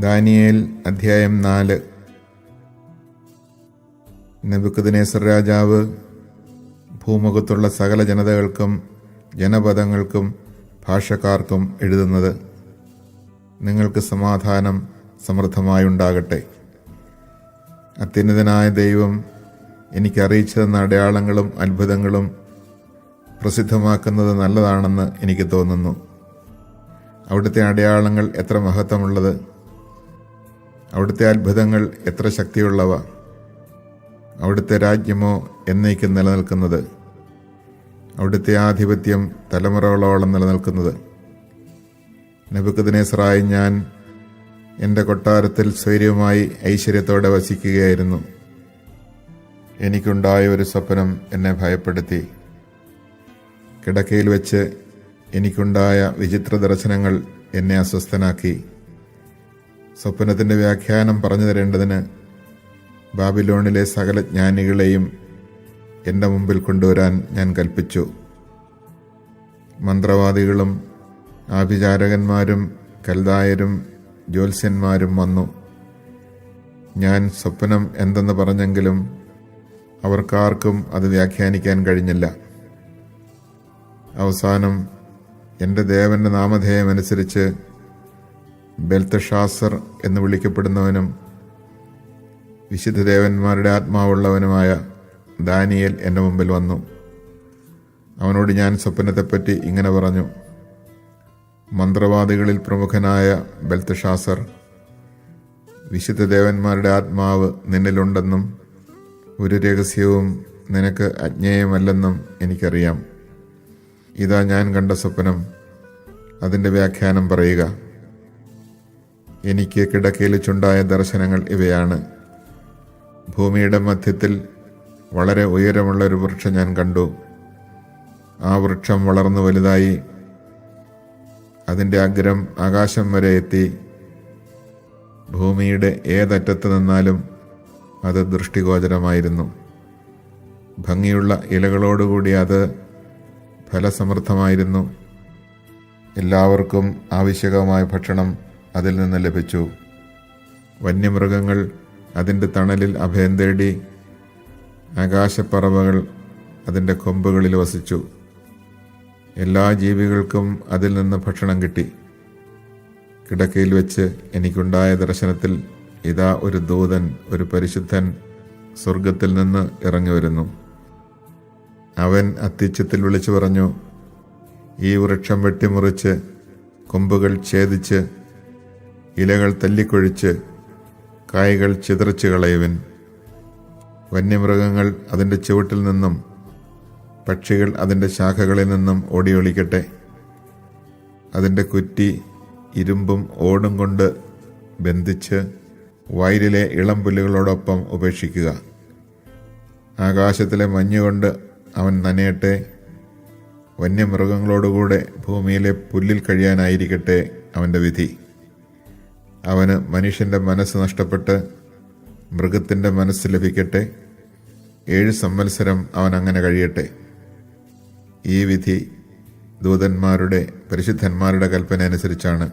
Daniel അധ്യായം 4. Nebuchadnezzar രാജാവ് ഭൂമുഖത്തുള്ള സകല ജനതകൾക്കും ജനപദങ്ങൾക്കും ഭാഷക്കാർക്കും എഴുതുന്നത്: നിങ്ങൾക്ക് സമാധാനം സമൃദ്ധമായുണ്ടാകട്ടെ. അത്യുന്നതനായ ദൈവം എനിക്ക് അറിയിച്ചു തന്ന അടയാളങ്ങളും അത്ഭുതങ്ങളും പ്രസിദ്ധമാക്കുന്നത് നല്ലതാണെന്ന് എനിക്ക് തോന്നുന്നു. അവിടുത്തെ അടയാളങ്ങൾ എത്ര മഹത്വമുള്ളത്! അവിടുത്തെ അത്ഭുതങ്ങൾ എത്ര ശക്തിയുള്ളവ! അവിടുത്തെ രാജ്യമോ എന്നേക്കും നിലനിൽക്കുന്നത്, അവിടുത്തെ ആധിപത്യം തലമുറകളോളം നിലനിൽക്കുന്നത്. നെബൂഖദ്നേസറായ ഞാൻ എൻ്റെ കൊട്ടാരത്തിൽ സ്വൈര്യമായി ഐശ്വര്യത്തോടെ വസിക്കുകയായിരുന്നു. എനിക്കുണ്ടായ ഒരു സ്വപ്നം എന്നെ ഭയപ്പെടുത്തി. കിടക്കയിൽ വെച്ച് എനിക്കുണ്ടായ വിചിത്ര ദർശനങ്ങൾ എന്നെ അസ്വസ്ഥനാക്കി. സ്വപ്നത്തിൻ്റെ വ്യാഖ്യാനം പറഞ്ഞു തരേണ്ടതിന് ബാബിലോണിലെ സകല ജ്ഞാനികളെയും എൻ്റെ മുമ്പിൽ കൊണ്ടുവരാൻ ഞാൻ കൽപ്പിച്ചു. മന്ത്രവാദികളും ആഭിചാരകന്മാരും കൽദായരും ജ്യോത്സ്യന്മാരും വന്നു. ഞാൻ സ്വപ്നം എന്തെന്ന് പറഞ്ഞെങ്കിലും അവർക്കാർക്കും അത് വ്യാഖ്യാനിക്കാൻ കഴിഞ്ഞില്ല. അവസാനം എൻ്റെ ദേവൻ്റെ നാമധേയമനുസരിച്ച് ബെൽത്തഷാസർ എന്ന് വിളിക്കപ്പെടുന്നവനും വിശുദ്ധദേവന്മാരുടെ ആത്മാവുള്ളവനുമായ ദാനിയേൽ എൻ്റെ മുമ്പിൽ വന്നു. അവനോട് ഞാൻ സ്വപ്നത്തെപ്പറ്റി ഇങ്ങനെ പറഞ്ഞു: മന്ത്രവാദികളിൽ പ്രമുഖനായ ബെൽത്തഷാസർ, വിശുദ്ധദേവന്മാരുടെ ആത്മാവ് നിന്നിലുണ്ടെന്നും ഒരു രഹസ്യവും നിനക്ക് അജ്ഞേയമല്ലെന്നും എനിക്കറിയാം. ഇതാ ഞാൻ കണ്ട സ്വപ്നം, അതിൻ്റെ വ്യാഖ്യാനം പറയുക. എനിക്ക് കിടക്കയിൽ വെച്ചുണ്ടായ ദർശനങ്ങൾ ഇവയാണ്. ഭൂമിയുടെ മധ്യത്തിൽ വളരെ ഉയരമുള്ള ഒരു വൃക്ഷം ഞാൻ കണ്ടു. ആ വൃക്ഷം വളർന്നു വലുതായി. അതിൻ്റെ അഗ്രം ആകാശം വരെ എത്തി. ഭൂമിയുടെ ഏതറ്റത്ത് നിന്നാലും അത് ദൃഷ്ടിഗോചരമായിരുന്നു. ഭംഗിയുള്ള ഇലകളോടുകൂടി അത് ഫലസമൃദ്ധമായിരുന്നു. എല്ലാവർക്കും ആവശ്യകമായ ഭക്ഷണം അതിൽ നിന്ന് ലഭിച്ചു. വന്യമൃഗങ്ങൾ അതിൻ്റെ തണലിൽ അഭയം തേടി. ആകാശപ്പറവകൾ അതിൻ്റെ കൊമ്പുകളിൽ വസിച്ചു. എല്ലാ ജീവികൾക്കും അതിൽ നിന്ന് ഭക്ഷണം കിട്ടി. കിടക്കയിൽ വെച്ച് എനിക്കുണ്ടായ ദർശനത്തിൽ ഇതാ ഒരു ദൂതൻ, ഒരു പരിശുദ്ധൻ സ്വർഗത്തിൽ നിന്ന് ഇറങ്ങി വരുന്നു. അവൻ അത്യുച്ചത്തിൽ വിളിച്ചു പറഞ്ഞു: ഈ വൃക്ഷം വെട്ടിമുറിച്ച് കൊമ്പുകൾ ഛേദിച്ച് ഇലകൾ തല്ലിക്കൊഴിച്ച് കായ്കൾ ചിതറിച്ച് കളയുവിൻ. വന്യമൃഗങ്ങൾ അതിൻ്റെ ചുവട്ടിൽ നിന്നും പക്ഷികൾ അതിൻ്റെ ശാഖകളിൽ നിന്നും ഓടിയൊളിക്കട്ടെ. അതിൻ്റെ കുറ്റി ഇരുമ്പും ഓടും കൊണ്ട് ബന്ധിച്ച് വയലിലെ ഇളം പുല്ലുകളോടൊപ്പം ഉപേക്ഷിക്കുക. ആകാശത്തിലെ മഞ്ഞുകൊണ്ട് അവൻ നനയട്ടെ. വന്യമൃഗങ്ങളോടുകൂടെ ഭൂമിയിലെ പുല്ലിൽ കഴിയാനായിരിക്കട്ടെ അവൻ്റെ വിധി. അവന് മനുഷ്യൻ്റെ മനസ്സ് നഷ്ടപ്പെട്ട് മൃഗത്തിൻ്റെ മനസ്സ് ലഭിക്കട്ടെ. 7 സംവത്സരം അവൻ അങ്ങനെ കഴിയട്ടെ. ഈ വിധി ദൂതന്മാരുടെ പരിശുദ്ധന്മാരുടെ കൽപ്പന അനുസരിച്ചാണ്.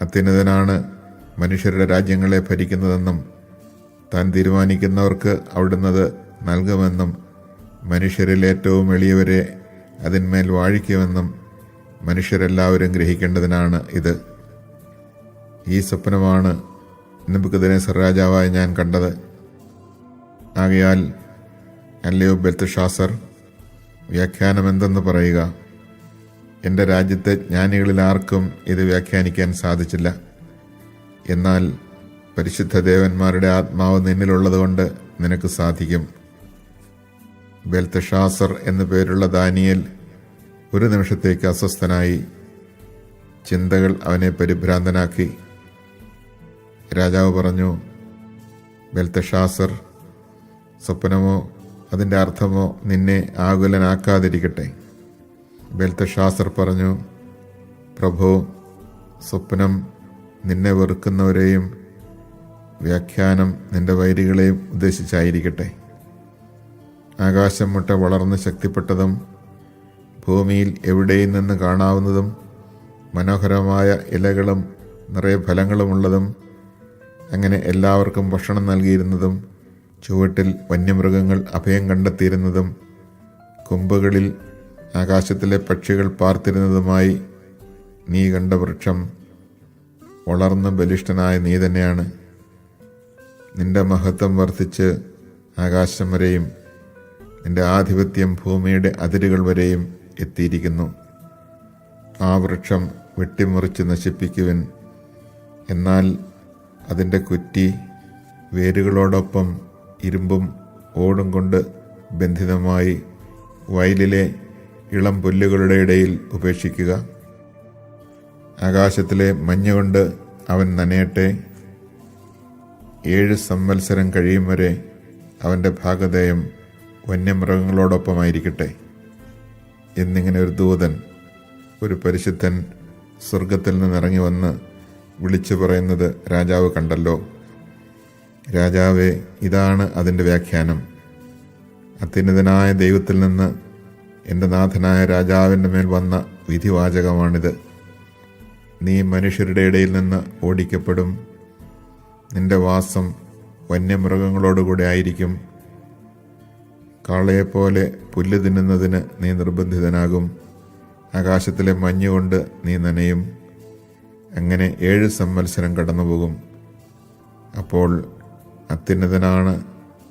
അത്യുന്നതനാണ് മനുഷ്യരുടെ രാജ്യങ്ങളെ ഭരിക്കുന്നതെന്നും താൻ തീരുമാനിക്കുന്നവർക്ക് അവിടുന്നത് നൽകുമെന്നും മനുഷ്യരിൽ ഏറ്റവും എളിയവരെ അതിന്മേൽ വാഴിക്കുമെന്നും മനുഷ്യരെല്ലാവരും ഗ്രഹിക്കേണ്ടതിനാണ് ഇത്. ഈ സ്വപ്നമാണ് നെബൂഖദ്നേസർ രാജാവായ ഞാൻ കണ്ടത്. ആകയാൽ അല്ലയോ ബെൽത്തഷാസർ, വ്യാഖ്യാനം എന്തെന്ന് പറയുക. എൻ്റെ രാജ്യത്തെ ജ്ഞാനികളിൽ ആർക്കും ഇത് വ്യാഖ്യാനിക്കാൻ സാധിച്ചില്ല. എന്നാൽ പരിശുദ്ധ ദേവന്മാരുടെ ആത്മാവ് നിന്നിലുള്ളതുകൊണ്ട് നിനക്ക് സാധിക്കും. ബെൽത്തഷാസർ എന്നു പേരുള്ള ദാനിയേൽ ഒരു നിമിഷത്തേക്ക് അസ്വസ്ഥനായി. ചിന്തകൾ അവനെ പരിഭ്രാന്തനാക്കി. രാജാവ് പറഞ്ഞു: ബെൽത്തഷാസർ, സ്വപ്നമോ അതിൻ്റെ അർത്ഥമോ നിന്നെ ആകുലനാക്കാതിരിക്കട്ടെ. ബെൽത്തഷാസർ പറഞ്ഞു: പ്രഭു, സ്വപ്നം നിന്നെ വെറുക്കുന്നവരെയും വ്യാഖ്യാനം നിന്റെ വൈരികളെയും ഉദ്ദേശിച്ചായിരിക്കട്ടെ. ആകാശം മുട്ട വളർന്ന് ശക്തിപ്പെട്ടതും ഭൂമിയിൽ എവിടെയും നിന്ന് കാണാവുന്നതും മനോഹരമായ ഇലകളും നിറയെ ഫലങ്ങളുമുള്ളതും, അങ്ങനെ എല്ലാവർക്കും ഭക്ഷണം നൽകിയിരുന്നതും, ചുവട്ടിൽ വന്യമൃഗങ്ങൾ അഭയം കണ്ടെത്തിയിരുന്നതും, കൊമ്പുകളിൽ ആകാശത്തിലെ പക്ഷികൾ പാർത്തിരുന്നതുമായി നീ കണ്ട വൃക്ഷം വളർന്ന് ബലിഷ്ഠനായ നീ തന്നെയാണ്. നിന്റെ മഹത്വം വർദ്ധിച്ച് ആകാശം വരെയും നിന്റെ ആധിപത്യം ഭൂമിയുടെ അതിരുകൾ വരെയും എത്തിയിരിക്കുന്നു. ആ വൃക്ഷം വെട്ടിമുറിച്ച് നശിപ്പിക്കുവിൻ. എന്നാൽ അതിൻ്റെ കുറ്റി വേരുകളോടൊപ്പം ഇരുമ്പും ഓടും കൊണ്ട് ബന്ധിതമായി വയലിലെ ഇളം പുല്ലുകളുടെ ഇടയിൽ ഉപേക്ഷിക്കുക. ആകാശത്തിലെ മഞ്ഞുകൊണ്ട് അവൻ നനയട്ടെ. 7 സംവത്സരം കഴിയും വരെ അവൻ്റെ ഭാഗധേയം വന്യമൃഗങ്ങളോടൊപ്പമായിരിക്കട്ടെ. എന്നിങ്ങനെ ഒരു ദൂതൻ, ഒരു പരിശുദ്ധൻ സ്വർഗത്തിൽ നിന്നിറങ്ങി വന്ന് വിളിച്ചു പറയുന്നത് രാജാവ് കണ്ടല്ലോ. രാജാവേ, ഇതാണ് അതിൻ്റെ വ്യാഖ്യാനം. അത്യുന്നതനായ ദൈവത്തിൽ നിന്ന് എൻ്റെ നാഥനായ രാജാവിൻ്റെ മേൽ വന്ന വിധിവാചകമാണിത്. നീ മനുഷ്യരുടെ ഇടയിൽ നിന്ന് ഓടിക്കപ്പെടും. നിന്റെ വാസം വന്യമൃഗങ്ങളോടുകൂടെ ആയിരിക്കും. കാളയെപ്പോലെ പുല്ല് തിന്നുന്നതിന് നീ നിർബന്ധിതനാകും. ആകാശത്തിലെ മഞ്ഞുകൊണ്ട് നീ നനയും. അങ്ങനെ 7 സംവത്സരം കടന്നുപോകും. അപ്പോൾ അത്യുന്നതനാണ്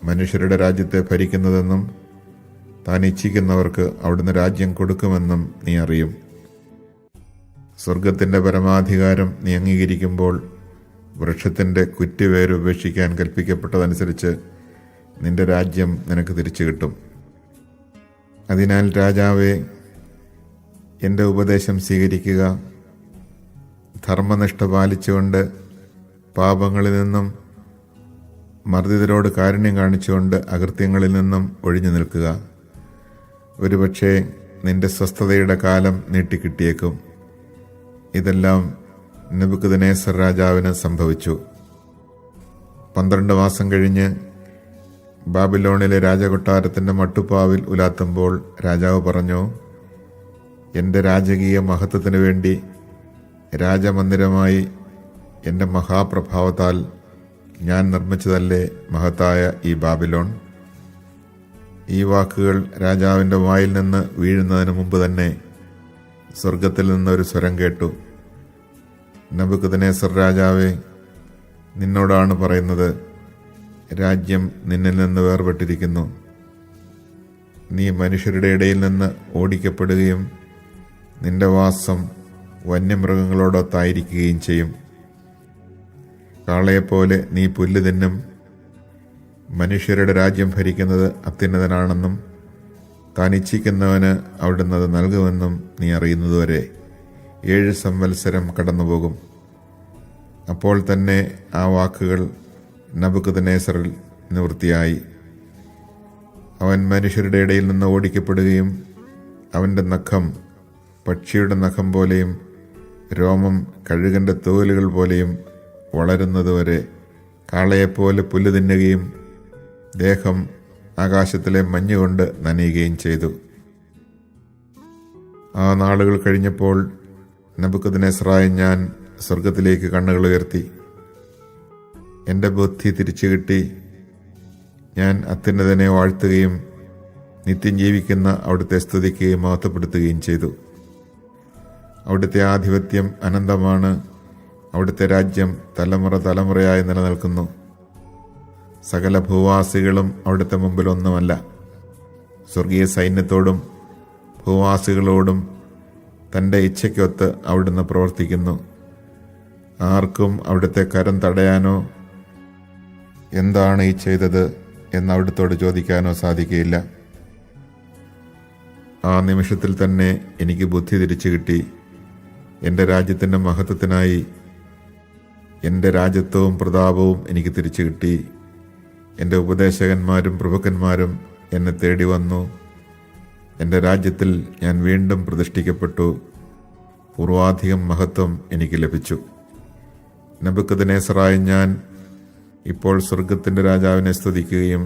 മനുഷ്യരുടെ രാജ്യത്തെ ഭരിക്കുന്നതെന്നും താൻ ഇച്ഛിക്കുന്നവർക്ക് അവിടുന്ന് രാജ്യം കൊടുക്കുമെന്നും നീ അറിയും. സ്വർഗത്തിൻ്റെ പരമാധികാരം നീ അംഗീകരിക്കുമ്പോൾ വൃക്ഷത്തിൻ്റെ കുറ്റിവേര് ഉപേക്ഷിക്കാൻ കൽപ്പിക്കപ്പെട്ടതനുസരിച്ച് നിന്റെ രാജ്യം നിനക്ക് തിരിച്ചു കിട്ടും. അതിനാൽ രാജാവേ, എൻ്റെ ഉപദേശം സ്വീകരിക്കുക. ധർമ്മനിഷ്ഠ പാലിച്ചുകൊണ്ട് പാപങ്ങളിൽ നിന്നും മർദ്ദിതരോട് കാരുണ്യം കാണിച്ചുകൊണ്ട് അകൃത്യങ്ങളിൽ നിന്നും ഒഴിഞ്ഞു നിൽക്കുക. ഒരുപക്ഷെ നിന്റെ സ്വസ്ഥതയുടെ കാലം നീട്ടിക്കിട്ടിയേക്കും. ഇതെല്ലാം നെബൂഖദ്നേസർ രാജാവിന് സംഭവിച്ചു. 12 മാസം കഴിഞ്ഞ് ബാബിലോണിലെ രാജകൊട്ടാരത്തിൻ്റെ മട്ടുപ്പാവിൽ ഉലാത്തുമ്പോൾ രാജാവ് പറഞ്ഞു, എൻ്റെ രാജകീയ മഹത്വത്തിനു വേണ്ടി രാജമന്ദിരമായി എൻ്റെ മഹാപ്രഭാവത്താൽ ഞാൻ നിർമ്മിച്ചതല്ലേ മഹത്തായ ഈ ബാബിലോൺ. ഈ വാക്കുകൾ രാജാവിൻ്റെ വായിൽ നിന്ന് വീഴുന്നതിന് മുമ്പ് തന്നെ സ്വർഗത്തിൽ നിന്നൊരു സ്വരം കേട്ടു. നെബൂഖദ്നേസർ രാജാവേ, നിന്നോടാണ് പറയുന്നത്, രാജ്യം നിന്നിൽ നിന്ന് വേർപെട്ടിരിക്കുന്നു. നീ മനുഷ്യരുടെ ഇടയിൽ നിന്ന് ഓടിക്കപ്പെടുകയും നിന്റെ വാസം വന്യമൃഗങ്ങളോടൊത്തായിരിക്കുകയും ചെയ്യും. കാളയെപ്പോലെ നീ പുല്ല് തിന്നും. മനുഷ്യരുടെ രാജ്യം ഭരിക്കുന്നത് അത്യുന്നതനാണെന്നും താൻ ഇച്ഛിക്കുന്നവന് അവിടുന്ന് അത് നൽകുമെന്നും നീ അറിയുന്നതുവരെ 7 സംവത്സരം കടന്നുപോകും. അപ്പോൾ തന്നെ ആ വാക്കുകൾ നെബൂഖദ്നേസറിൽ നിവൃത്തിയായി. അവൻ മനുഷ്യരുടെ ഇടയിൽ നിന്ന് ഓടിക്കപ്പെടുകയും അവൻ്റെ നഖം പക്ഷിയുടെ നഖം പോലെയും രോമം കഴുകൻ്റെ തോലുകൾ പോലെയും വളരുന്നതുവരെ കാളയെപ്പോലെ പുല്ല് തിന്നുകയും ദേഹം ആകാശത്തിലെ മഞ്ഞുകൊണ്ട് നനയുകയും ചെയ്തു. ആ നാളുകൾ കഴിഞ്ഞപ്പോൾ നെബൂഖദ്നേസറായ ഞാൻ സ്വർഗത്തിലേക്ക് കണ്ണുകൾ ഉയർത്തി. എൻ്റെ ബുദ്ധി തിരിച്ചു കിട്ടി. ഞാൻ അത്യുന്നതനെ വാഴ്ത്തുകയും നിത്യം ജീവിക്കുന്ന അവിടുത്തെ സ്തുതിക്കുകയും മഹത്വപ്പെടുത്തുകയും ചെയ്തു. അവിടുത്തെ ആധിപത്യം അനന്തമാണ്. അവിടുത്തെ രാജ്യം തലമുറ തലമുറയായി നിലനിൽക്കുന്നു. സകല ഭൂവാസികളും അവിടുത്തെ മുമ്പിൽ ഒന്നുമല്ല. സ്വർഗീയ സൈന്യത്തോടും ഭൂവാസികളോടും തൻ്റെ ഇച്ഛയ്ക്കൊത്ത് അവിടുന്ന് പ്രവർത്തിക്കുന്നു. ആർക്കും അവിടുത്തെ കരം തടയാനോ എന്താണ് ഈ ചെയ്തത് എന്ന് അവിടുത്തോട് ചോദിക്കാനോ സാധിക്കുകയില്ല. ആ നിമിഷത്തിൽ തന്നെ എനിക്ക് ബുദ്ധി തിരിച്ചു കിട്ടി. എൻ്റെ രാജ്യത്തിൻ്റെ മഹത്വത്തിനായി എൻ്റെ രാജ്യത്വവും പ്രതാപവും എനിക്ക് തിരിച്ചു കിട്ടി. എൻ്റെ ഉപദേശകന്മാരും പ്രഭുക്കന്മാരും എന്നെ തേടി വന്നു. എൻ്റെ രാജ്യത്തിൽ ഞാൻ വീണ്ടും പ്രതിഷ്ഠിക്കപ്പെട്ടു. പൂർവാധികം മഹത്വം എനിക്ക് ലഭിച്ചു. നെബൂഖദ്നേസറായ ഞാൻ ഇപ്പോൾ സ്വർഗത്തിൻ്റെ രാജാവിനെ സ്തുതിക്കുകയും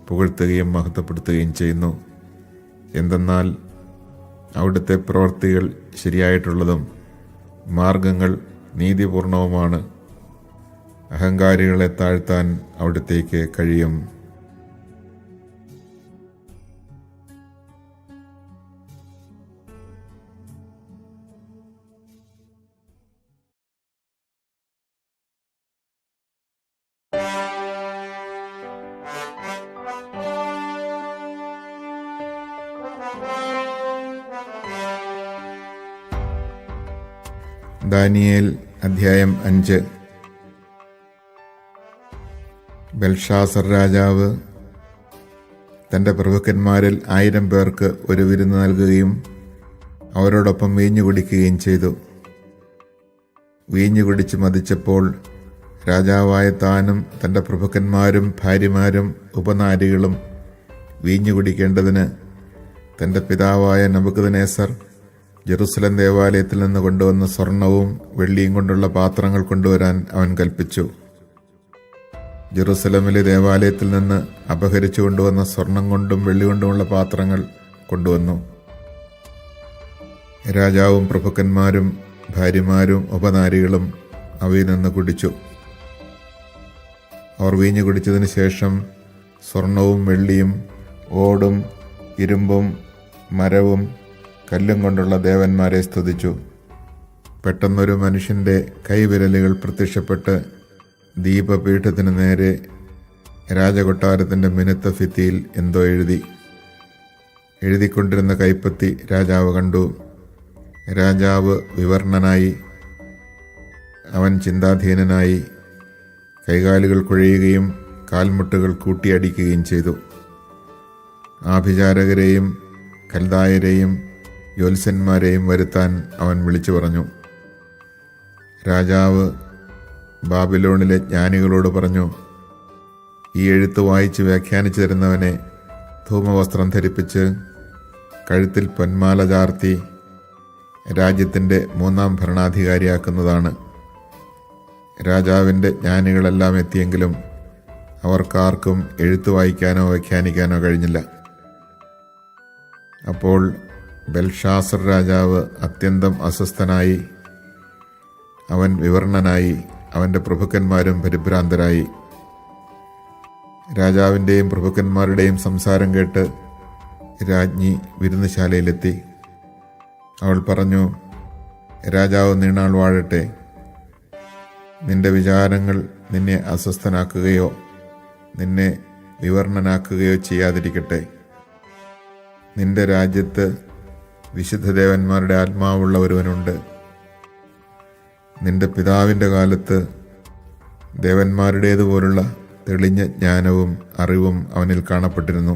പുകഴ്ത്തുകയും മഹത്വപ്പെടുത്തുകയും ചെയ്യുന്നു. എന്തെന്നാൽ അവിടുത്തെ പ്രവൃത്തികൾ ശരിയായിട്ടുള്ളതും മാർഗങ്ങൾ നീതിപൂർണവുമാണ്. അഹങ്കാരികളെ താഴ്ത്താൻ അവിടുത്തേക്ക് കഴിയും. ദാനിയേൽ അധ്യായം 5. ബെൽഷാസർ രാജാവ് തൻ്റെ പ്രഭുക്കന്മാരിൽ 1000 പേർക്ക് ഒരു വിരുന്ന് നൽകുകയും അവരോടൊപ്പം വീഞ്ഞു കുടിക്കുകയും ചെയ്തു. വീഞ്ഞു കുടിച്ച് മതിച്ചപ്പോൾ രാജാവായ താനും തൻ്റെ പ്രഭുക്കന്മാരും ഭാര്യമാരും ഉപനാരികളും വീഞ്ഞു കുടിക്കേണ്ടതിന് തൻ്റെ പിതാവായ നബൂഖദ്നേസർ ജെറുസലേം ദേവാലയത്തിൽ നിന്ന് കൊണ്ടുവന്ന സ്വർണവും വെള്ളിയും കൊണ്ടുള്ള പാത്രങ്ങൾ കൊണ്ടുവരാൻ അവൻ കൽപ്പിച്ചു. ജെറുസലേമിലെ ദേവാലയത്തിൽ നിന്ന് അപഹരിച്ചു കൊണ്ടുവന്ന സ്വർണം കൊണ്ടും വെള്ളി കൊണ്ടുമുള്ള പാത്രങ്ങൾ കൊണ്ടുവന്നു. രാജാവും പ്രഭുക്കന്മാരും ഭാര്യമാരും ഉപനാരികളും അവയിൽ നിന്ന് കുടിച്ചു. അവർ വീഞ്ഞു കുടിച്ചതിന് ശേഷം സ്വർണവും വെള്ളിയും ഓടും ഇരുമ്പും മരവും കല്ലും കൊണ്ടുള്ള ദേവന്മാരെ സ്തുതിച്ചു. പെട്ടെന്നൊരു മനുഷ്യൻ്റെ കൈവിരലുകൾ പ്രത്യക്ഷപ്പെട്ട് ദീപപീഠത്തിന് നേരെ രാജകൊട്ടാരത്തിൻ്റെ മിനുത്ത ഭിത്തിയിൽ എന്തോ എഴുതിക്കൊണ്ടിരുന്ന കൈപ്പത്തി രാജാവ് കണ്ടു. രാജാവ് വിവർണനായി. അവൻ ചിന്താധീനനായി കൈകാലുകൾ കുഴയുകയും കാൽമുട്ടുകൾ കൂട്ടിയടിക്കുകയും ചെയ്തു. ആഭിചാരകരെയും കൽദായരെയും ജ്യോത്സ്യന്മാരെയും വരുത്താൻ അവൻ വിളിച്ചു പറഞ്ഞു. രാജാവ് ബാബിലോണിലെ ജ്ഞാനികളോട് പറഞ്ഞു, ഈ എഴുത്ത് വായിച്ച് വ്യാഖ്യാനിച്ചു തരുന്നവനെ ധൂമവസ്ത്രം ധരിപ്പിച്ച് കഴുത്തിൽ പൊന്മാല ചാർത്തി രാജ്യത്തിൻ്റെ 3ാം ഭരണാധികാരിയാക്കുന്നതാണ്. രാജാവിൻ്റെ ജ്ഞാനികളെല്ലാം എത്തിയെങ്കിലും അവർക്കാർക്കും എഴുത്ത് വായിക്കാനോ വ്യാഖ്യാനിക്കാനോ കഴിഞ്ഞില്ല. അപ്പോൾ ബെൽഷാസർ രാജാവ് അത്യന്തം അസ്വസ്ഥനായി. അവൻ വിവർണനായി. അവൻ്റെ പ്രഭുക്കന്മാരും പരിഭ്രാന്തരായി. രാജാവിൻ്റെയും പ്രഭുക്കന്മാരുടെയും സംസാരം കേട്ട് രാജ്ഞി വിരുന്നുശാലയിലെത്തി. അവൾ പറഞ്ഞു, രാജാവ് നീണാൾ വാഴട്ടെ. നിന്റെ വിചാരങ്ങൾ നിന്നെ അസ്വസ്ഥനാക്കുകയോ നിന്നെ വിവർണനാക്കുകയോ ചെയ്യാതിരിക്കട്ടെ. നിന്റെ രാജ്യത്ത് വിശുദ്ധദേവന്മാരുടെ ആത്മാവുള്ള ഒരുവനുണ്ട്. നിന്റെ പിതാവിൻ്റെ കാലത്ത് ദേവന്മാരുടേതുപോലുള്ള തെളിഞ്ഞ ജ്ഞാനവും അറിവും അവനിൽ കാണപ്പെട്ടിരുന്നു.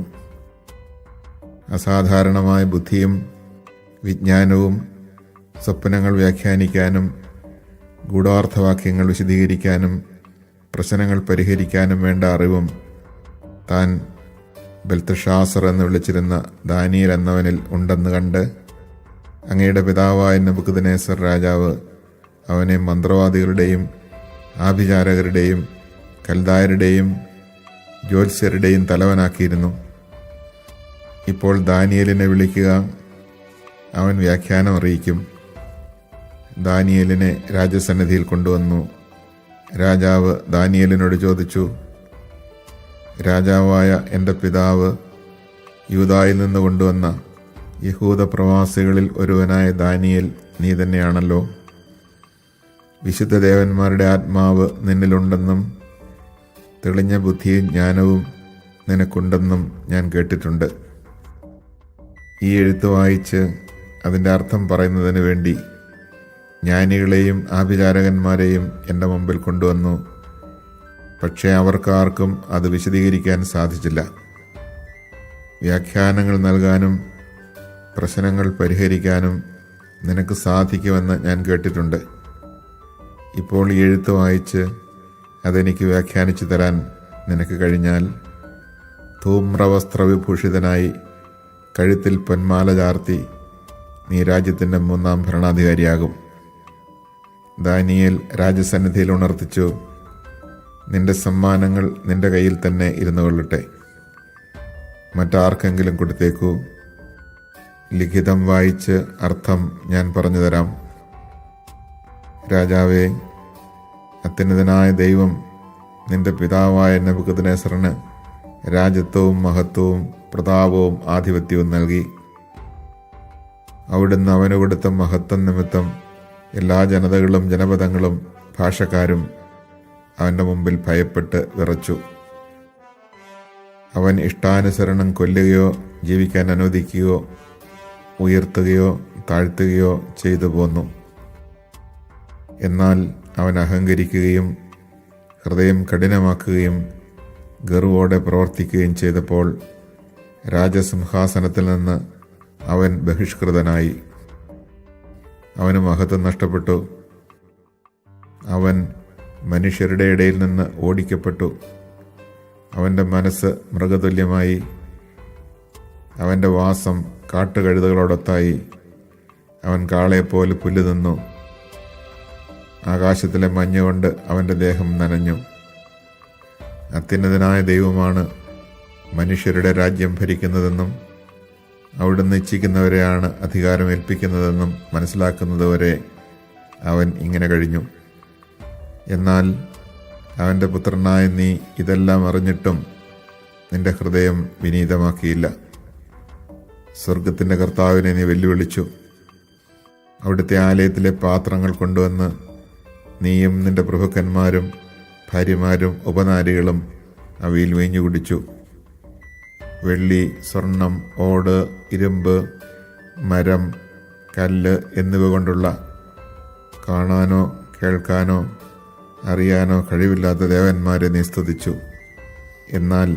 അസാധാരണമായ ബുദ്ധിയും വിജ്ഞാനവും സ്വപ്നങ്ങൾ വ്യാഖ്യാനിക്കാനും ഗൂഢാർത്ഥവാക്യങ്ങൾ വിശദീകരിക്കാനും പ്രശ്നങ്ങൾ പരിഹരിക്കാനും വേണ്ട അറിവും താൻ ബെൽത്തഷാസർ എന്ന് വിളിച്ചിരുന്ന ദാനിയേൽ എന്നവനിൽ ഉണ്ടെന്ന് കണ്ട് അങ്ങയുടെ പിതാവായ നബൂഖദ്നേസർ രാജാവ് അവനെ മന്ത്രവാദികളുടെയും ആഭിചാരകരുടെയും കൽദായരുടെയും ജ്യോത്സ്യരുടെയും തലവനാക്കിയിരുന്നു. ഇപ്പോൾ ദാനിയേലിനെ വിളിക്കുക, അവൻ വ്യാഖ്യാനം അറിയിക്കും. ദാനിയേലിനെ രാജസന്നിധിയിൽ കൊണ്ടുവന്നു. രാജാവ് ദാനിയേലിനോട് ചോദിച്ചു, രാജാവായ എൻ്റെ പിതാവ് യൂദായിൽ നിന്ന് കൊണ്ടുവന്ന യഹൂദ പ്രവാസികളിൽ ഒരുവനായ ദാനിയേൽ നീ തന്നെയാണല്ലോ. വിശുദ്ധദേവന്മാരുടെ ആത്മാവ് നിന്നിലുണ്ടെന്നും തെളിഞ്ഞ ബുദ്ധിയും ജ്ഞാനവും നിനക്കുണ്ടെന്നും ഞാൻ കേട്ടിട്ടുണ്ട്. ഈ എഴുത്ത് വായിച്ച് അതിൻ്റെ അർത്ഥം പറയുന്നതിന് വേണ്ടി ജ്ഞാനികളെയും ആഭിചാരകന്മാരെയും എൻ്റെ മുമ്പിൽ കൊണ്ടുവന്നു. പക്ഷേ അവർക്കാർക്കും അത് വിശദീകരിക്കാൻ സാധിച്ചില്ല. വ്യാഖ്യാനങ്ങൾ നൽകാനും പ്രശ്നങ്ങൾ പരിഹരിക്കാനും നിനക്ക് സാധിക്കുമെന്ന് ഞാൻ കേട്ടിട്ടുണ്ട്. ഇപ്പോൾ ഈ എഴുത്ത് വായിച്ച് അതെനിക്ക് വ്യാഖ്യാനിച്ചു തരാൻ നിനക്ക് കഴിഞ്ഞാൽ ധൂമ്രവസ്ത്രവിഭൂഷിതനായി കഴുത്തിൽ പൊന്മാല ചാർത്തി നീ രാജ്യത്തിൻ്റെ 3ാം ഭരണാധികാരിയാകും. ദാനിയേൽ രാജസന്നിധിയിൽ ഉണർത്തിച്ചു, നിന്റെ സമ്മാനങ്ങൾ നിന്റെ കയ്യിൽ തന്നെ ഇരുന്നു കൊള്ളട്ടെ. മറ്റാർക്കെങ്കിലും കൊടുത്തേക്കൂ. ലിഖിതം വായിച്ച് അർത്ഥം ഞാൻ പറഞ്ഞു തരാം. രാജാവേ, അത്യുന്നതനായ ദൈവം നിന്റെ പിതാവായ നെബൂഖദ്നേസറിന് രാജത്വവും മഹത്വവും പ്രതാപവും ആധിപത്യവും നൽകി. അവിടുന്ന് അവന് കൊടുത്ത മഹത്വം നിമിത്തം എല്ലാ ജനതകളും ജനപദങ്ങളും ഭാഷക്കാരും അവൻ്റെ മുമ്പിൽ ഭയപ്പെട്ട് വിറച്ചു. അവൻ ഇഷ്ടാനുസരണം കൊല്ലുകയോ ജീവിക്കാൻ അനുവദിക്കുകയോ ഉയർത്തുകയോ താഴ്ത്തുകയോ ചെയ്തു പോന്നു. എന്നാൽ അവൻ അഹങ്കരിക്കുകയും ഹൃദയം കഠിനമാക്കുകയും ഗർവോടെ പ്രവർത്തിക്കുകയും ചെയ്തപ്പോൾ രാജസിംഹാസനത്തിൽ നിന്ന് അവൻ ബഹിഷ്കൃതനായി. അവന് മഹത്വം നഷ്ടപ്പെട്ടു. അവൻ മനുഷ്യരുടെ ഇടയിൽ നിന്ന് ഓടിക്കപ്പെട്ടു. അവൻ്റെ മനസ്സ് മൃഗതുല്യമായി. അവൻ്റെ വാസം കാട്ടുകഴുതകളോടൊത്തായി. അവൻ കാളയെപ്പോലെ പുല്ല് തിന്നു. ആകാശത്തിലെ മഞ്ഞുകൊണ്ട് അവൻ്റെ ദേഹം നനഞ്ഞു. അത്യുന്നതനായ ദൈവമാണ് മനുഷ്യരുടെ രാജ്യം ഭരിക്കുന്നതെന്നും അവിടുന്ന് ഇച്ഛിക്കുന്നവരെയാണ് അധികാരം ഏൽപ്പിക്കുന്നതെന്നും മനസ്സിലാക്കുന്നതുവരെ അവൻ ഇങ്ങനെ കഴിഞ്ഞു. എന്നാൽ അവൻ്റെ പുത്രനായ നീ ഇതെല്ലാം അറിഞ്ഞിട്ടും നിന്റെ ഹൃദയം വിനീതമാക്കിയില്ല. സ്വർഗത്തിൻ്റെ കർത്താവിനെ നീ വെല്ലുവിളിച്ചു. അവിടുത്തെ ആലയത്തിലെ പാത്രങ്ങൾ കൊണ്ടുവന്ന് നീയും നിന്റെ പ്രഭുക്കന്മാരും ഭാര്യമാരും ഉപനാരികളും അവയിൽ വീഞ്ഞു കുടിച്ചു. വെള്ളി, സ്വർണം, ഓട്, ഇരുമ്പ്, മരം, കല്ല് എന്നിവ കൊണ്ടുള്ള കാണാനോ കേൾക്കാനോ അറിയാനോ കഴിവില്ലാത്ത ദേവന്മാരെ നീ സ്തുതിച്ചു. എന്നാൽ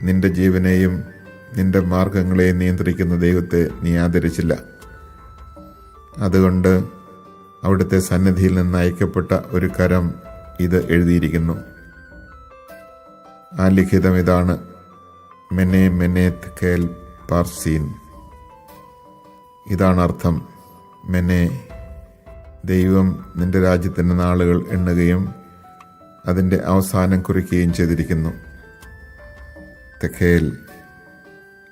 നിന്റെ ജീവനെയും നിന്റെ മാർഗങ്ങളെയും നിയന്ത്രിക്കുന്ന ദൈവത്തെ നീ ആദരിച്ചില്ല. അതുകൊണ്ട് അവിടുത്തെ സന്നിധിയിൽ നിന്ന് അയക്കപ്പെട്ട ഒരു കരം ഇത് എഴുതിയിരിക്കുന്നു. ആ ലിഖിതം ഇതാണ്: മെനെ മെനേത് കേൽ പാർസീൻ. ഇതാണ് അർത്ഥം. മെനെ, ദൈവം നിന്റെ രാജ്യത്തിൻ്റെ നാളുകൾ എണ്ണുകയും അതിൻ്റെ അവസാനം കുറിക്കുകയും ചെയ്തിരിക്കുന്നു. തെഖേൽ,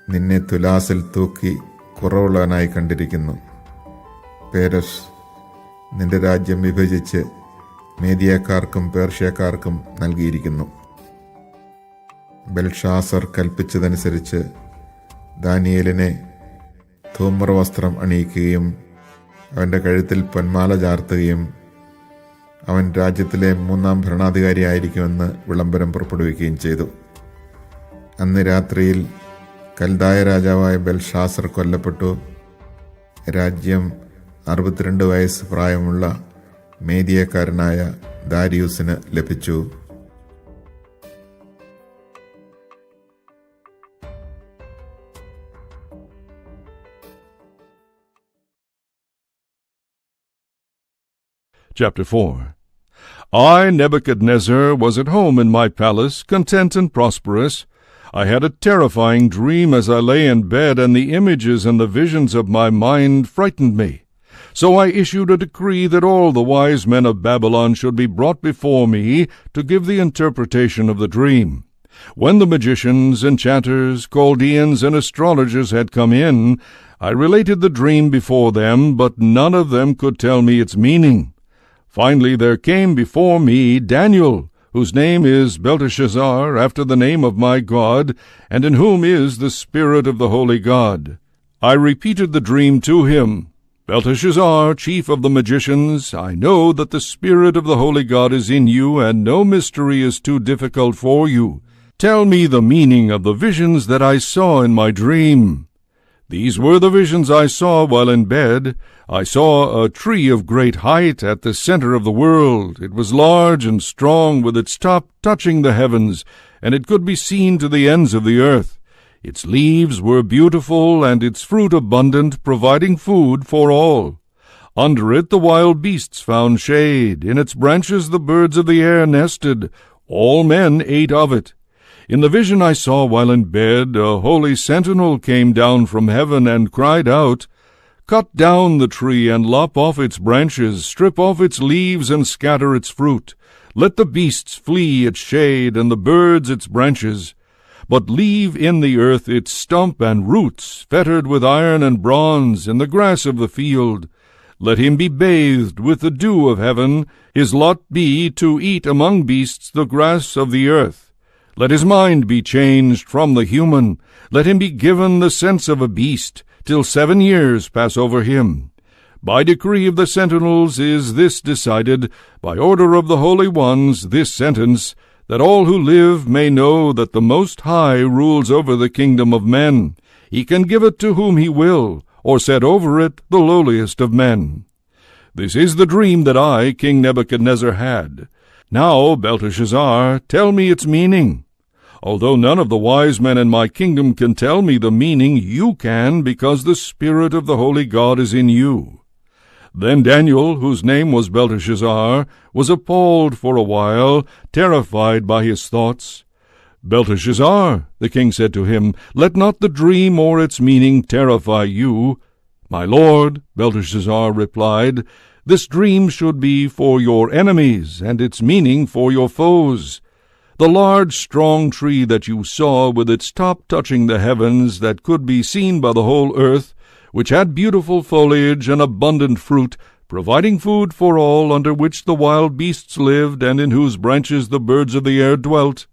നിന്നെ തുലാസിൽ തൂക്കി കുറവുള്ളവനായി കണ്ടിരിക്കുന്നു. പേരസ്, നിന്റെ രാജ്യം വിഭജിച്ച് മേദിയക്കാർക്കും പേർഷ്യക്കാർക്കും നൽകിയിരിക്കുന്നു. ബെൽഷാസർ കൽപ്പിച്ചതനുസരിച്ച് ദാനിയേലിനെ ധൂമ്രവസ്ത്രം അണിയിക്കുകയും അവൻ്റെ കഴുത്തിൽ പൊന്മാല ചാർത്തുകയും അവൻ രാജ്യത്തിലെ 3-ാം ഭരണാധികാരിയായിരിക്കുമെന്ന് വിളംബരം പുറപ്പെടുവിക്കുകയും ചെയ്തു. അന്ന് രാത്രിയിൽ കൽദായ രാജാവായ ബെൽഷാസർ കൊല്ലപ്പെട്ടു. രാജ്യം 62 വയസ്സ് പ്രായമുള്ള മേദിയക്കാരനായ ദാരിയൂസിന് ലഭിച്ചു. Chapter 4. I, Nebuchadnezzar, was at home in my palace, content and prosperous. I had a terrifying dream as I lay in bed, and the images and the visions of my mind frightened me. So I issued a decree that all the wise men of Babylon should be brought before me to give the interpretation of the dream. When the magicians, enchanters, Chaldeans, and astrologers had come in, I related the dream before them, but none of them could tell me its meaning. Finally there came before me Daniel, whose name is Belteshazzar, after the name of my God, and in whom is the Spirit of the Holy God. I repeated the dream to him. Belteshazzar, chief of the magicians, I know that the Spirit of the Holy God is in you, and no mystery is too difficult for you. Tell me the meaning of the visions that I saw in my dream. These were the visions I saw while in bed. I saw a tree of great height at the center of the world. It was large and strong, with its top touching the heavens, and it could be seen to the ends of the earth. Its leaves were beautiful, and its fruit abundant, providing food for all. Under it the wild beasts found shade. In its branches the birds of the air nested. All men ate of it. In the vision I saw while in bed, a holy sentinel came down from heaven and cried out, "Cut down the tree and lop off its branches, strip off its leaves and scatter its fruit. Let the beasts flee its shade and the birds its branches. But leave in the earth its stump and roots, fettered with iron and bronze, in the grass of the field. Let him be bathed with the dew of heaven, his lot be to eat among beasts the grass of the earth. Let his mind be changed from the human, let him be given the sense of a beast, till 7 years pass over him. By decree of the sentinels is this decided, by order of the holy ones this sentence, that all who live may know that the Most High rules over the kingdom of men. He can give it to whom he will, or set over it the lowliest of men. This is the dream that I, King Nebuchadnezzar, had. Now, Belteshazzar, tell me its meaning. Although none of the wise men in my kingdom can tell me the meaning, you can, because the Spirit of the Holy God is in you. Then Daniel, whose name was Belteshazzar, was appalled for a while, terrified by his thoughts. Belteshazzar, the king said to him, let not the dream or its meaning terrify you. My lord, Belteshazzar replied, this dream should be for your enemies, and its meaning for your foes. The large, strong tree that you saw, with its top touching the heavens, that could be seen by the whole earth, which had beautiful foliage and abundant fruit, providing food for all, under which the wild beasts lived, and in whose branches the birds of the air dwelt.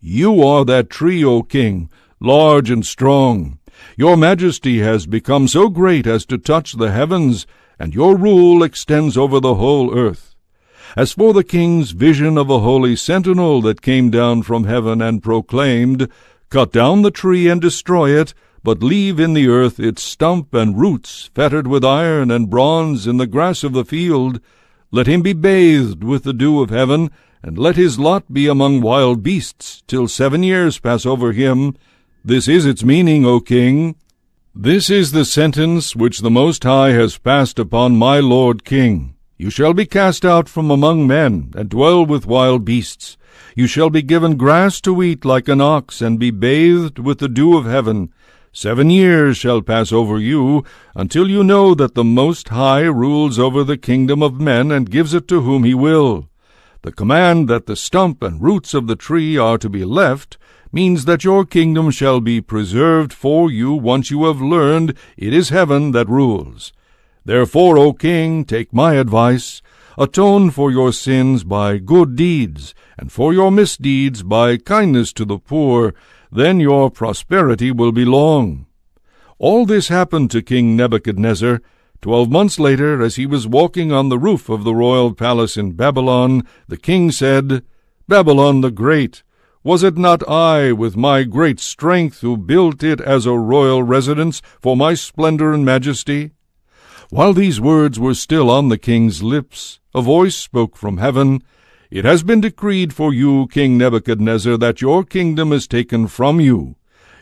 You are that tree, O king, large and strong. Your majesty has become so great as to touch the heavens, and your rule extends over the whole earth. As for the king's vision of a holy sentinel that came down from heaven and proclaimed, cut down the tree and destroy it, but leave in the earth its stump and roots, fettered with iron and bronze in the grass of the field, let him be bathed with the dew of heaven, and let his lot be among wild beasts, till 7 years pass over him. This is its meaning, O king. This is the sentence which the Most High has passed upon my lord king. You shall be cast out from among men, and dwell with wild beasts. You shall be given grass to eat like an ox, and be bathed with the dew of heaven. 7 years shall pass over you, until you know that the Most High rules over the kingdom of men, and gives it to whom he will. The command that the stump and roots of the tree are to be left means that your kingdom shall be preserved for you once you have learned it is heaven that rules. Therefore, O king, take my advice. Atone for your sins by good deeds, and for your misdeeds by kindness to the poor. Then your prosperity will be long. All this happened to King Nebuchadnezzar. 12 months later, as he was walking on the roof of the royal palace in Babylon, the king said, Babylon the Great, was it not I, with my great strength, who built it as a royal residence for my splendor and majesty? While these words were still on the king's lips, a voice spoke from heaven, It has been decreed for you, King Nebuchadnezzar, that your kingdom is taken from you.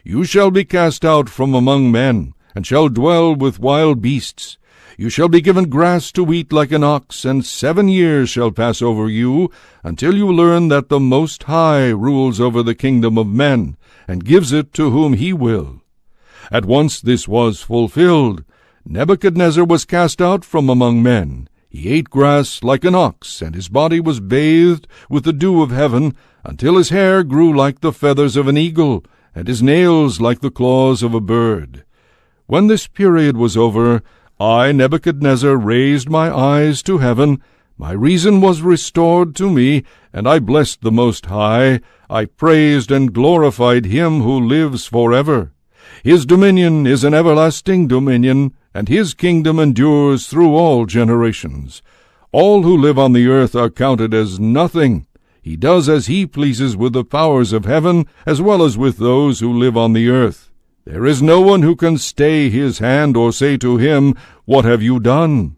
You shall be cast out from among men, and shall dwell with wild beasts. You shall be given grass to eat like an ox, and 7 years shall pass over you, until you learn that the Most High rules over the kingdom of men, and gives it to whom he will. At once this was fulfilled. Nebuchadnezzar was cast out from among men. He ate grass like an ox, and his body was bathed with the dew of heaven, until his hair grew like the feathers of an eagle, and his nails like the claws of a bird. When this period was over, I, Nebuchadnezzar, raised my eyes to heaven. My reason was restored to me, and I blessed the Most High. I praised and glorified him who lives forever. His dominion is an everlasting dominion, and his kingdom endures through all generations. All who live on the earth are counted as nothing. He does as he pleases with the powers of heaven, as well as with those who live on the earth. There is no one who can stay his hand or say to him, What have you done?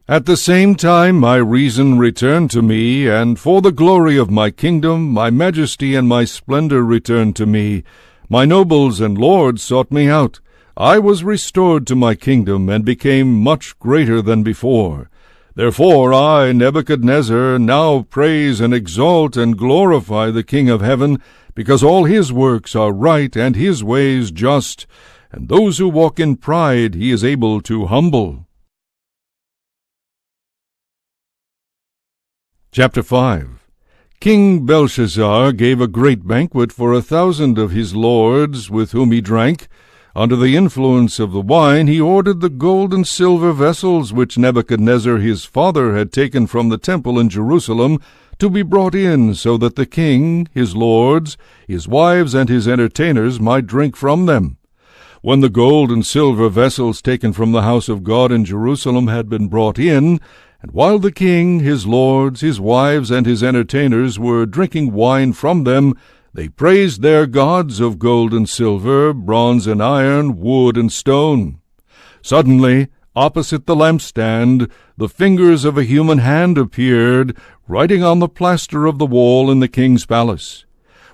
At the same time my reason returned to me, and for the glory of my kingdom my majesty and my splendor returned to me. My nobles and lords sought me out. I was restored to my kingdom, and became much greater than before. Therefore I, Nebuchadnezzar, now praise and exalt and glorify the King of heaven, because all his works are right and his ways just, and those who walk in pride he is able to humble. Chapter 5. King Belshazzar gave a great banquet for 1,000 of his lords, with whom he drank. Under the influence of the wine, he ordered the gold and silver vessels which Nebuchadnezzar his father had taken from the temple in Jerusalem to be brought in, so that the king, his lords, his wives, and his entertainers might drink from them. When the gold and silver vessels taken from the house of God in Jerusalem had been brought in, and while the king, his lords, his wives, and his entertainers were drinking wine from them, they praised their gods of gold and silver, bronze and iron, wood and stone. Suddenly, opposite the lampstand, the fingers of a human hand appeared, writing on the plaster of the wall in the king's palace.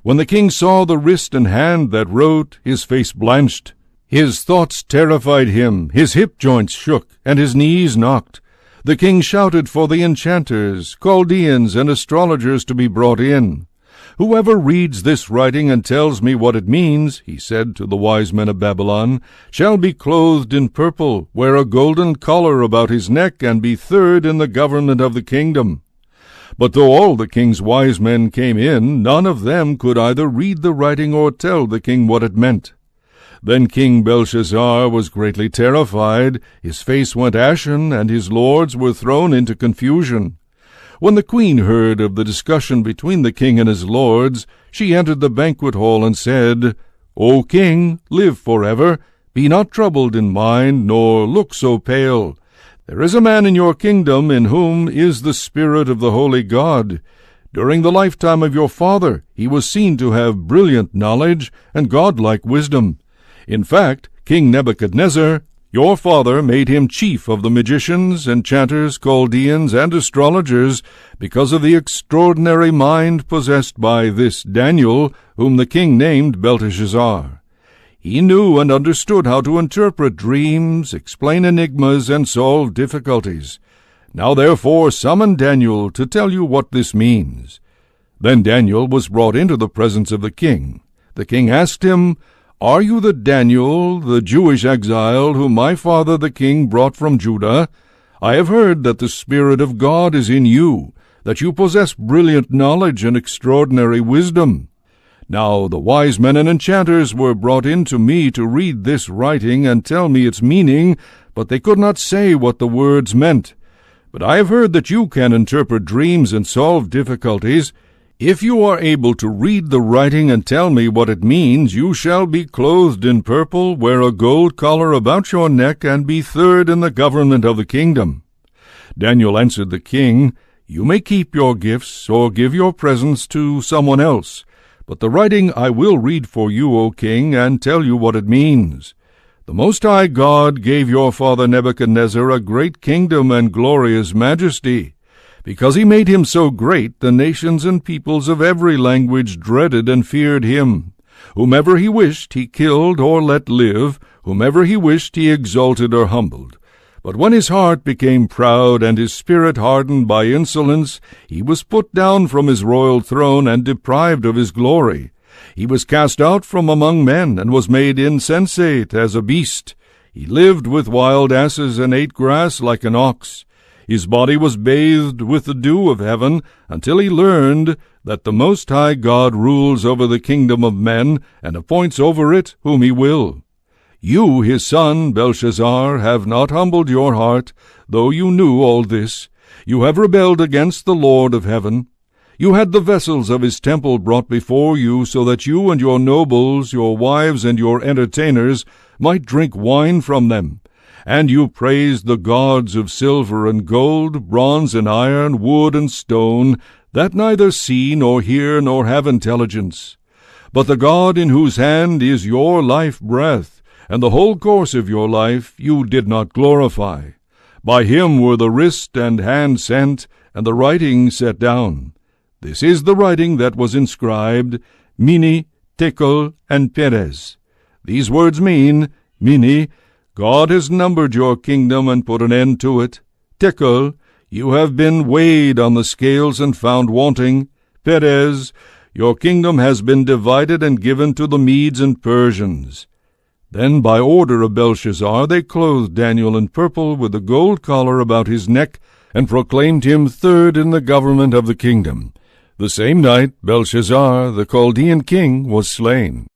When the king saw the wrist and hand that wrote, his face blanched. His thoughts terrified him, his hip joints shook, and his knees knocked. The king shouted for the enchanters, Chaldeans, and astrologers to be brought in. "Whoever reads this writing and tells me what it means," he said to the wise men of Babylon, "shall be clothed in purple, wear a golden collar about his neck, and be third in the government of the kingdom." But though all the king's wise men came in, none of them could either read the writing or tell the king what it meant. Then King Belshazzar was greatly terrified, his face went ashen, and his lords were thrown into confusion. When the queen heard of the discussion between the king and his lords, she entered the banquet hall and said, "O king, live forever. Be not troubled in mind, nor look so pale. There is a man in your kingdom in whom is the Spirit of the Holy God. During the lifetime of your father, he was seen to have brilliant knowledge and godlike wisdom. In fact, King Nebuchadnezzar, your father, made him chief of the magicians, enchanters, Chaldeans, and astrologers, because of the extraordinary mind possessed by this Daniel, whom the king named Belteshazzar. He knew and understood how to interpret dreams, explain enigmas, and solve difficulties. Now therefore summon Daniel to tell you what this means." Then Daniel was brought into the presence of the king. The king asked him, "Are you the Daniel, the Jewish exile, whom my father the king brought from Judah? I have heard that the Spirit of God is in you, that you possess brilliant knowledge and extraordinary wisdom." Now the wise men and enchanters were brought in to me to read this writing and tell me its meaning, but they could not say what the words meant. But I have heard that you can interpret dreams and solve difficulties. If you are able to read the writing and tell me what it means, you shall be clothed in purple, wear a gold collar about your neck, and be third in the government of the kingdom." Daniel answered the king, "You may keep your gifts, or give your presents to someone else, but the writing I will read for you, O king, and tell you what it means. The Most High God gave your father Nebuchadnezzar a great kingdom and glorious majesty. Because he made him so great, the nations and peoples of every language dreaded and feared him. Whomever he wished he killed or let live, whomever he wished he exalted or humbled. But when his heart became proud and his spirit hardened by insolence, he was put down from his royal throne and deprived of his glory. He was cast out from among men and was made insensate as a beast. He lived with wild asses and ate grass like an ox. His body was bathed with the dew of heaven until he learned that the Most High God rules over the kingdom of men and appoints over it whom he will. You, his son, Belshazzar, have not humbled your heart, though you knew all this. You have rebelled against the Lord of heaven. You had the vessels of his temple brought before you, so that you and your nobles, your wives, and your entertainers might drink wine from them. And you praised the gods of silver and gold, bronze and iron, wood and stone, that neither see nor hear nor have intelligence. But the God in whose hand is your life-breath, and the whole course of your life, you did not glorify. By him were the wrist and hand sent, and the writing set down. This is the writing that was inscribed, Mini, Tekel, and Perez. These words mean, Mini, God has numbered your kingdom and put an end to it. Tekel, you have been weighed on the scales and found wanting. Perez, your kingdom has been divided and given to the Medes and Persians. Then by order of Belshazzar they clothed Daniel in purple with a gold collar about his neck, and proclaimed him third in the government of the kingdom. The same night Belshazzar, the Chaldean king, was slain.